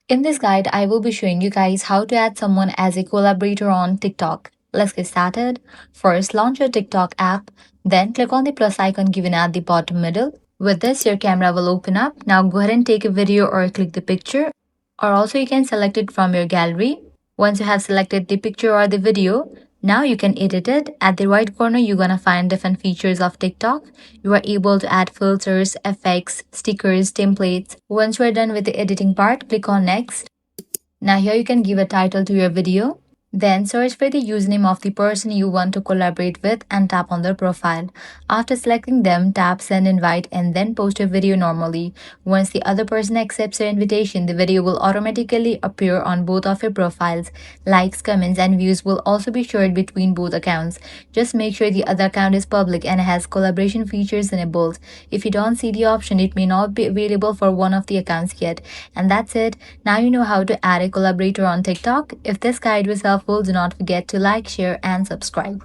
In this guide, I will be showing you guys how to add someone as a collaborator on TikTok. Let's get started. First, launch your TikTok app, then click on the plus icon given at the bottom middle. With this, your camera will open up. Now go ahead and take a video or click the picture, or also you can select it from your gallery. Once you have selected the picture or the video, now you can edit it. At the right corner, you're gonna find different features of TikTok. You are able to add filters, effects, stickers, templates. Once you are done with the editing part, click on next. Now here you can give a title to your video. Then search for the username of the person you want to collaborate with and tap on their profile. After selecting them, tap send invite and then post your video normally. Once the other person accepts your invitation, the video will automatically appear on both of your profiles. Likes, comments and views will also be shared between both accounts. Just make sure the other account is public and has collaboration features enabled. If you don't see the option, it may not be available for one of the accounts yet. And that's it. Now you know how to add a collaborator on TikTok. If this guide was helpful, do not forget to like, share, and subscribe.